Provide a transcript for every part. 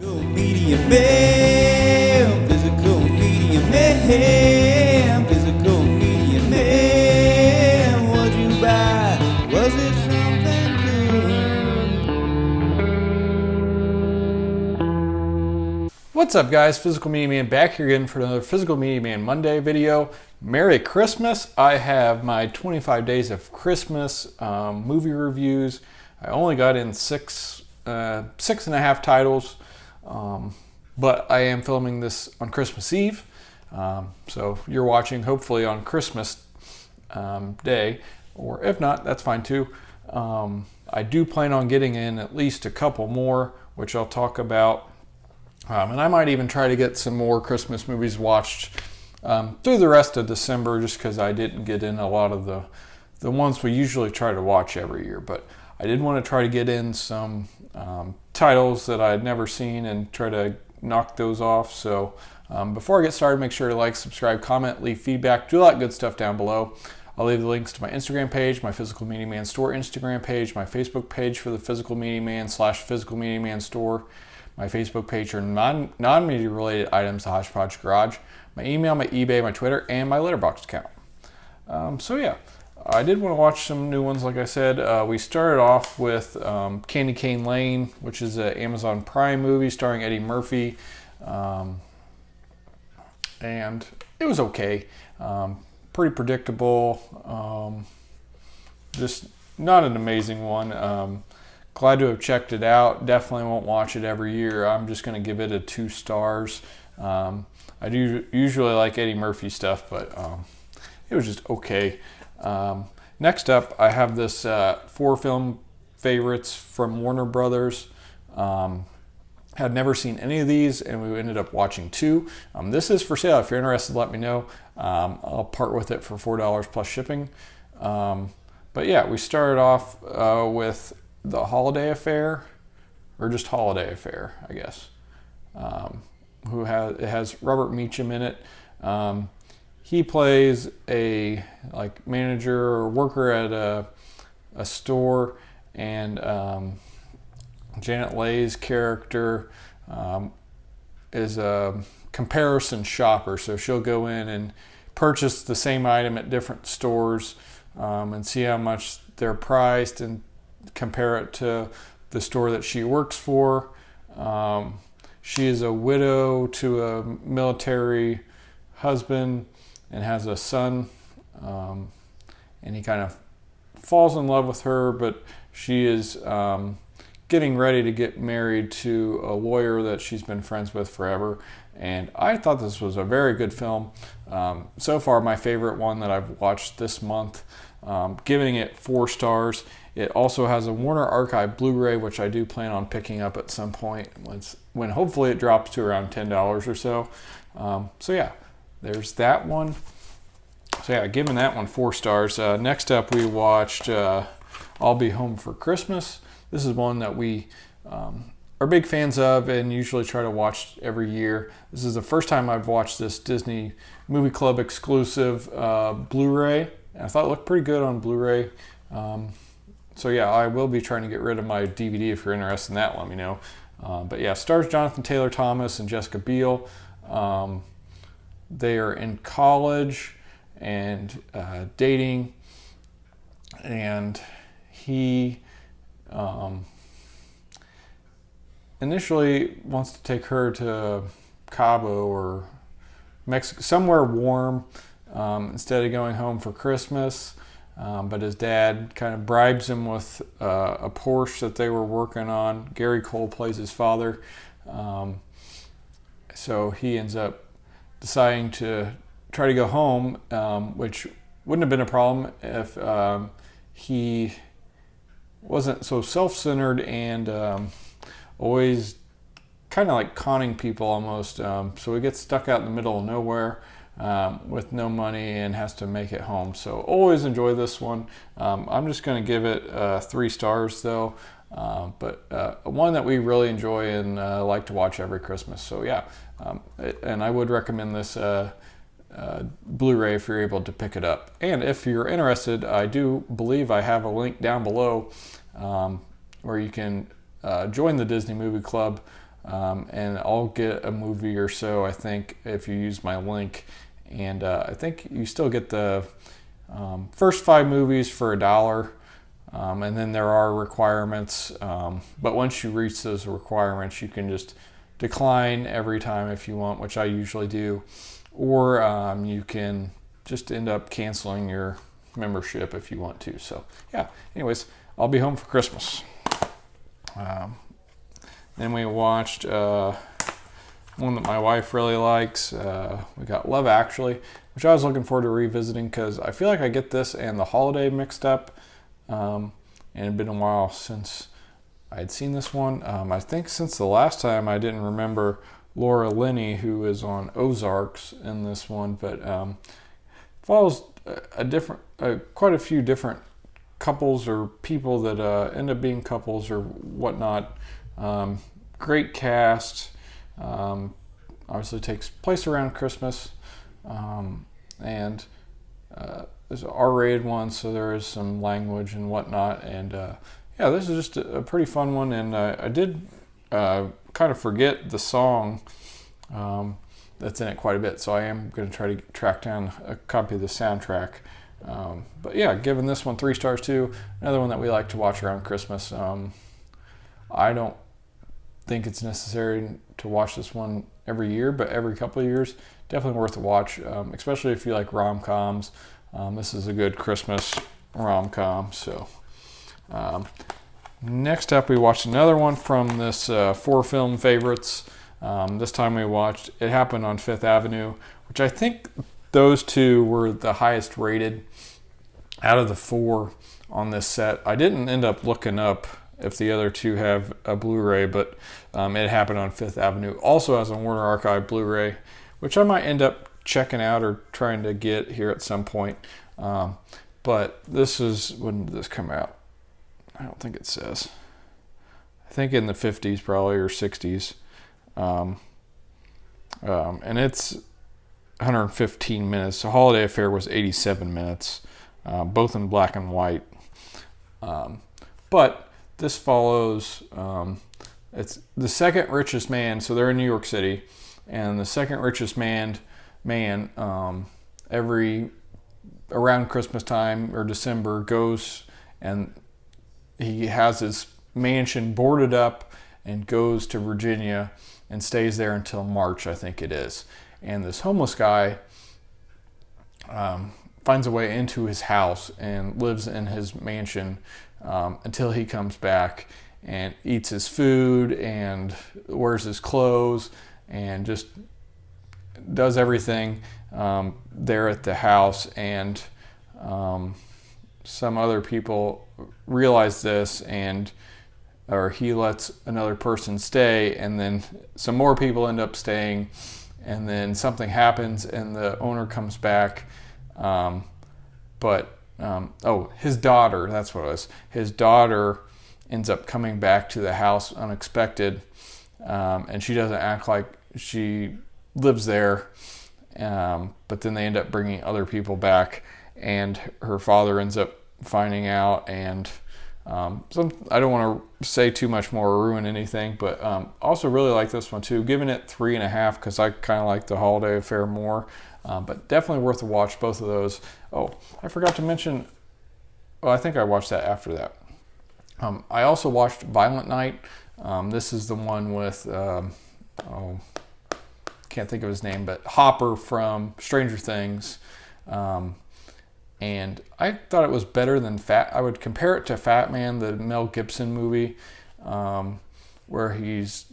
Medium man, physical medium man, physical medium man. What'd you buy? Was it something good? What's up, guys? Physical Media Man back here again for another Physical Media Man Monday video. Merry Christmas. I have my 25 days of Christmas movie reviews. I only got in six and a half titles. But I am filming this on Christmas Eve, so you're watching hopefully on Christmas Day, or if not, that's fine too. I do plan on getting in at least a couple more, which I'll talk about, and I might even try to get some more Christmas movies watched through the rest of December, just because I didn't get in a lot of the ones we usually try to watch every year. But I did want to try to get in some titles that I had never seen and try to knock those off. So before I get started, make sure to like, subscribe, comment, leave feedback, do all that good stuff down below. I'll leave the links to my Instagram page, my Physical Media Man Store Instagram page, my Facebook page for the Physical Media Man / Physical Media Man Store, my Facebook page for non-media related items, the Hodgepodge Garage, my email, my eBay, my Twitter, and my Letterboxd account. So yeah, I did want to watch some new ones. Like I said, we started off with Candy Cane Lane, which is an Amazon Prime movie starring Eddie Murphy, and it was okay. Pretty predictable, just not an amazing one. Glad to have checked it out. Definitely won't watch it every year. I'm just going to give it a 2 stars. I do usually like Eddie Murphy stuff, but it was just okay. Next up, I have this 4 film favorites from Warner Brothers. Had never seen any of these, and we ended up watching 2. This is for sale. If you're interested, let me know. I'll part with it for $4 plus shipping. But yeah, we started off with The Holiday Affair, or just Holiday Affair, I guess. It has Robert Meacham in it. He plays a manager or worker at a store, and Janet Leigh's character is a comparison shopper. So she'll go in and purchase the same item at different stores and see how much they're priced and compare it to the store that she works for. She is a widow to a military husband and has a son, and he kind of falls in love with her, but she is getting ready to get married to a lawyer that she's been friends with forever. And I thought this was a very good film. So far, my favorite one that I've watched this month, giving it 4 stars. It also has a Warner Archive Blu-ray, which I do plan on picking up at some point when hopefully it drops to around $10 or so. So yeah, there's that one. So yeah, giving that one 4 stars. Next up, we watched I'll Be Home for Christmas. This is one that we are big fans of and usually try to watch every year. This is the first time I've watched this Disney Movie Club exclusive Blu-ray. I thought it looked pretty good on Blu-ray. So yeah, I will be trying to get rid of my DVD. If you're interested in that, let me know. But yeah, stars Jonathan Taylor Thomas and Jessica Biel. They are in college and dating, and he initially wants to take her to Cabo or Mexico, somewhere warm, instead of going home for Christmas. But his dad kind of bribes him with a Porsche that they were working on. Gary Cole plays his father. So he ends up deciding to try to go home, which wouldn't have been a problem if he wasn't so self-centered and always kind of like conning people almost. So he gets stuck out in the middle of nowhere with no money and has to make it home. So always enjoy this one. I'm just going to give it 3 stars though, but one that we really enjoy and like to watch every Christmas. So yeah, and I would recommend this Blu-ray if you're able to pick it up. And if you're interested, I do believe I have a link down below where you can join the Disney Movie Club. and I'll get a movie or so, I think, if you use my link. And I think you still get the first 5 movies for $1. And then there are requirements, but once you reach those requirements, you can just decline every time if you want, which I usually do, or you can just end up canceling your membership if you want to. So yeah, anyways, I'll be home for Christmas. Then we watched one that my wife really likes. We got Love Actually, which I was looking forward to revisiting because I feel like I get this and The Holiday mixed up. And it had been a while since I'd seen this one. I think since the last time I didn't remember Laura Linney, who is on Ozarks in this one, but follows quite a few different couples or people that end up being couples or whatnot. Great cast. Obviously takes place around Christmas, and there's an R-rated one, so there is some language and whatnot. And yeah, this is just a pretty fun one. And I did kind of forget the song that's in it quite a bit, so I am going to try to track down a copy of the soundtrack. But yeah, giving this one 3 stars too. Another one that we like to watch around Christmas. I don't think it's necessary to watch this one every year, but every couple of years, definitely worth a watch, especially if you like rom-coms. This is a good Christmas rom-com. So next up, we watched another one from this 4 film favorites. This time we watched It Happened on Fifth Avenue, which I think those 2 were the highest rated out of the 4 on this set. I didn't end up looking up if the other 2 have a Blu-ray, but It Happened on Fifth Avenue also has a Warner Archive Blu-ray, which I might end up checking out or trying to get here at some point. But this is, when did this come out? I don't think it says. I think in the 50s probably, or 60s. And it's 115 minutes. The Holiday Affair was 87 minutes, both in black and white. But this follows, it's the second richest man, so they're in New York City, and the second richest man around Christmas time or December goes and he has his mansion boarded up and goes to Virginia and stays there until March, I think it is. And this homeless guy finds a way into his house and lives in his mansion until he comes back and eats his food and wears his clothes and just does everything there at the house. And some other people realize this, or he lets another person stay, and then some more people end up staying, and then something happens and the owner comes back. His daughter, that's what it was. His daughter ends up coming back to the house unexpected, and she doesn't act like she lives there, but then they end up bringing other people back, and her father ends up finding out, and I don't want to say too much more or ruin anything, but also really like this one too, giving it 3.5 because I kind of like The Holiday Affair more, but definitely worth a watch, both of those. Oh, I forgot to mention, I think I watched that after that. I also watched Violent Night. This is the one with, can't think of his name, but Hopper from Stranger Things. And I thought it was better than I would compare it to Fat Man, the Mel Gibson movie, where he's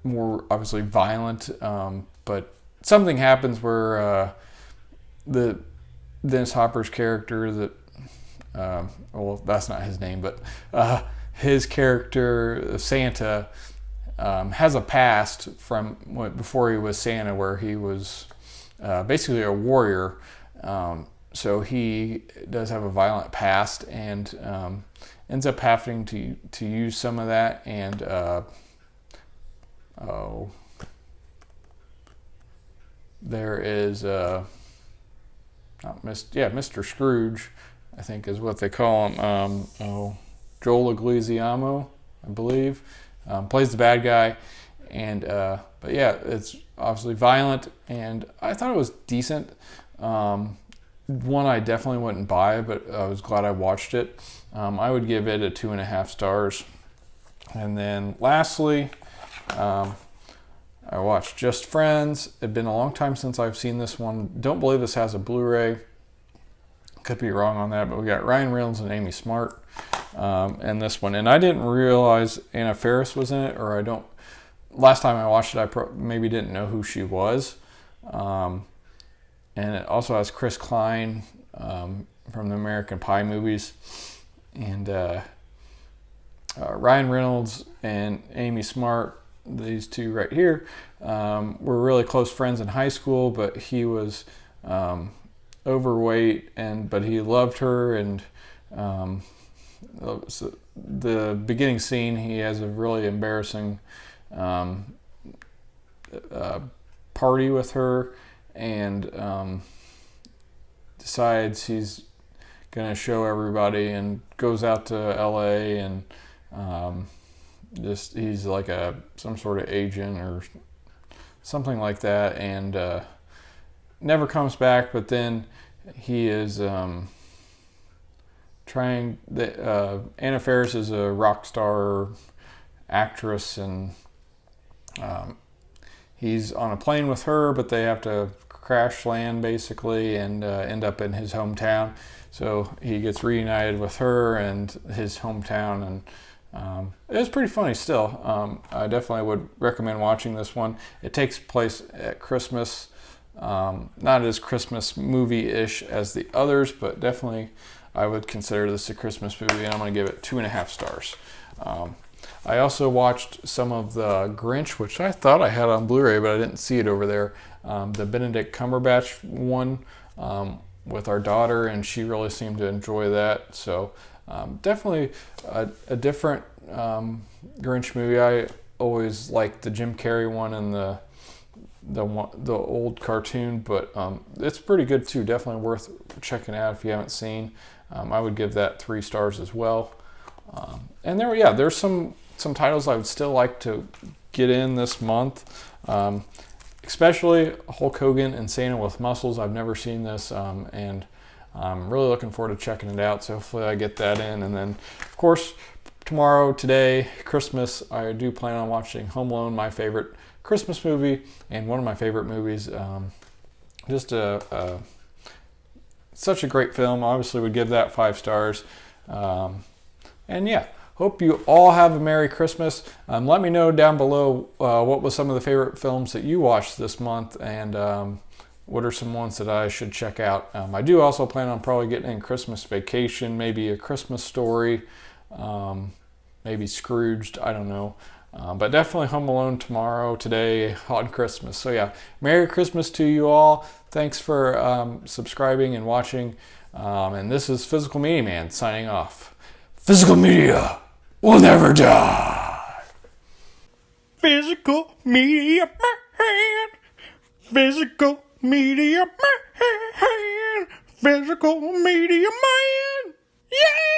more obviously violent, but something happens where Dennis Hopper's character, that's not his name, but his character, Santa, has a past from before he was Santa, where he was basically a warrior. So he does have a violent past, and ends up having to use some of that. And there is Mr. Scrooge, I think is what they call him. Joel Iglesiamo, I believe, plays the bad guy, And but yeah, it's obviously violent, and I thought it was decent. One I definitely wouldn't buy, but I was glad I watched it. I would give it a 2.5 stars. And then lastly, I watched Just Friends. It's been a long time since I've seen this one. Don't believe this has a Blu-ray. Could be wrong on that, but we got Ryan Reynolds and Amy Smart in this one. And I didn't realize Anna Faris was in it, or I don't. Last time I watched it, I maybe didn't know who she was. And it also has Chris Klein from the American Pie movies. And Ryan Reynolds and Amy Smart, these two right here, were really close friends in high school, but he was overweight, but he loved her. And so the beginning scene, he has a really embarrassing party with her, and decides he's gonna show everybody, and goes out to LA, and he's like some sort of agent or something like that, and never comes back. But then he is trying. Anna Faris is a rock star actress, and he's on a plane with her, but they have to crash land basically, and end up in his hometown. So he gets reunited with her and his hometown, and it was pretty funny still. I definitely would recommend watching this one. It takes place at Christmas. Not as Christmas movie-ish as the others, but definitely I would consider this a Christmas movie, and I'm going to give it 2.5 stars. I also watched some of the Grinch, which I thought I had on Blu-ray, but I didn't see it over there. The Benedict Cumberbatch one with our daughter, and she really seemed to enjoy that. So definitely a different Grinch movie. I always liked the Jim Carrey one and the old cartoon, but it's pretty good too. Definitely worth checking out if you haven't seen. I would give that 3 stars as well. And there's some titles I would still like to get in this month, especially Hulk Hogan and Santa with Muscles. I've never seen this, and I'm really looking forward to checking it out. So hopefully I get that in. And then, of course, today, Christmas, I do plan on watching Home Alone, my favorite Christmas movie, and one of my favorite movies. Just such a great film. Obviously would give that 5 stars. And yeah, hope you all have a Merry Christmas. Let me know down below what was some of the favorite films that you watched this month, and what are some ones that I should check out. I do also plan on probably getting in Christmas Vacation, maybe A Christmas Story, maybe Scrooged, I don't know. But definitely Home Alone today on Christmas. So yeah, Merry Christmas to you all. Thanks for subscribing and watching. And this is Physical Media Man signing off. Physical media will never die. Physical Media Man. Physical Media Man. Physical Media Man. Yeah!